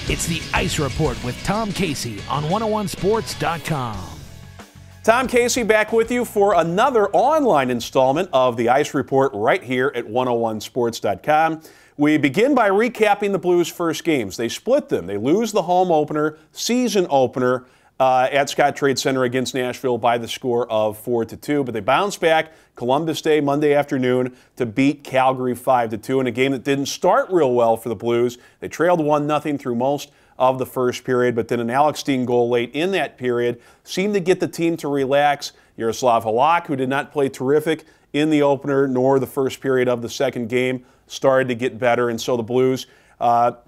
It's the Ice Report with Tom Casey on 101sports.com. Tom Casey back with you for another online installment of the Ice Report right here at 101sports.com. We begin by recapping the Blues' first games. They split them. They lose the home opener, season opener, at Scott Trade Center against Nashville by the score of 4-2. But they bounce back Columbus Day, Monday afternoon, to beat Calgary 5-2 in a game that didn't start real well for the Blues. They trailed 1-0 through most of the first period, but then an Alex Steen goal late in that period seemed to get the team to relax. Jaroslav Halak, who did not play terrific in the opener nor the first period of the second game, started to get better, and so the Blues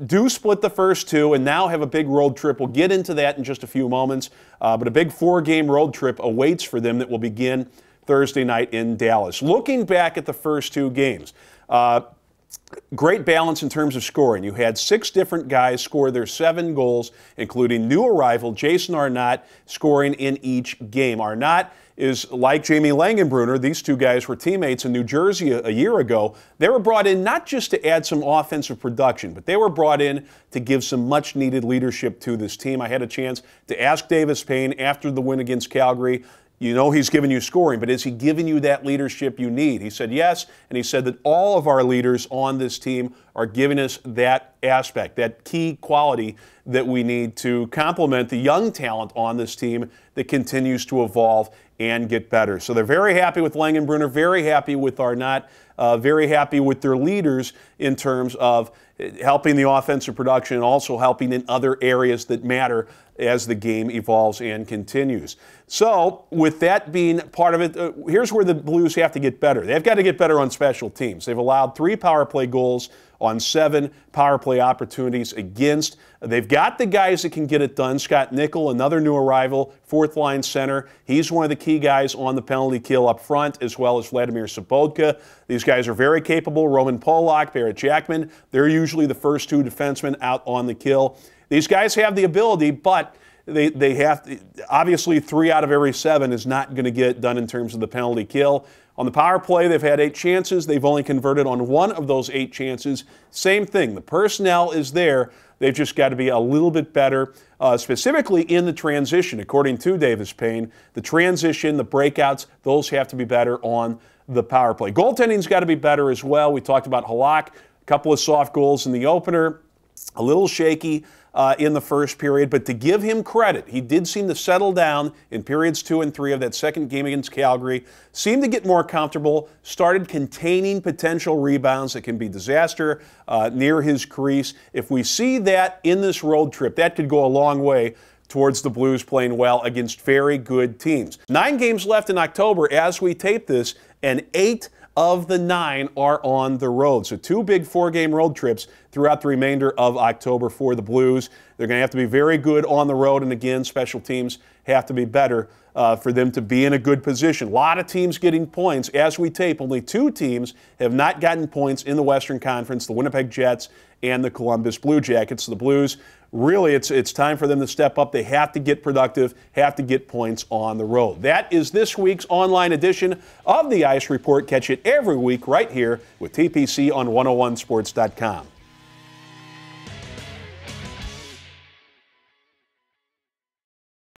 do split the first two and now have a big road trip. We'll get into that in just a few moments, but a big 4-game road trip awaits for them that will begin Thursday night in Dallas. Looking back at the first two games, great balance in terms of scoring. You had 6 different guys score their 7 goals, including new arrival Jason Arnott scoring in each game. Arnott is like Jamie Langenbrunner. These two guys were teammates in New Jersey a year ago. They were brought in not just to add some offensive production, but they were brought in to give some much-needed leadership to this team. I had a chance to ask Davis Payne after the win against Calgary, you know he's giving you scoring, but is he giving you that leadership you need? He said yes, and he said that all of our leaders on this team are giving us that aspect, that key quality that we need to complement the young talent on this team that continues to evolve and get better. So they're very happy with Langenbrunner, very happy with Arnott, very happy with their leaders in terms of helping the offensive production and also helping in other areas that matter as the game evolves and continues. So with that being part of it, here's where the Blues have to get better. They've got to get better on special teams. They've allowed 3 power play goals on 7 power play opportunities against. They've got the guys that can get it done. Scott Nickel, another new arrival, 4th-line center. He's one of the key guys on the penalty kill up front, as well as Vladimir Sobotka. These guys are very capable. Roman Polak, Barrett Jackman, they're usually the first 2 defensemen out on the kill. These guys have the ability, but they have to, obviously 3 out of every 7 is not going to get done in terms of the penalty kill. On the power play, they've had 8 chances. They've only converted on 1 of those 8 chances. Same thing. The personnel is there. They've just got to be a little bit better, specifically in the transition. According to Davis Payne, the transition, the breakouts, those have to be better on the power play. Goaltending's got to be better as well. We talked about Halak, a couple of soft goals in the opener, a little shaky in the first period, but to give him credit, he did seem to settle down in periods 2 and 3 of that second game against Calgary, seemed to get more comfortable, started containing potential rebounds that can be disaster near his crease. If we see that in this road trip, that could go a long way towards the Blues playing well against very good teams. 9 games left in October as we tape this, and 8 of the 9 are on the road. So 2 big 4-game road trips throughout the remainder of October for the Blues. They're going to have to be very good on the road, and again, special teams have to be better for them to be in a good position. A lot of teams getting points. As we tape, only 2 teams have not gotten points in the Western Conference, the Winnipeg Jets and the Columbus Blue Jackets. The Blues, really, it's time for them to step up. They have to get productive, have to get points on the road. That is this week's online edition of the Ice Report. Catch it every week right here with TPC on 101sports.com.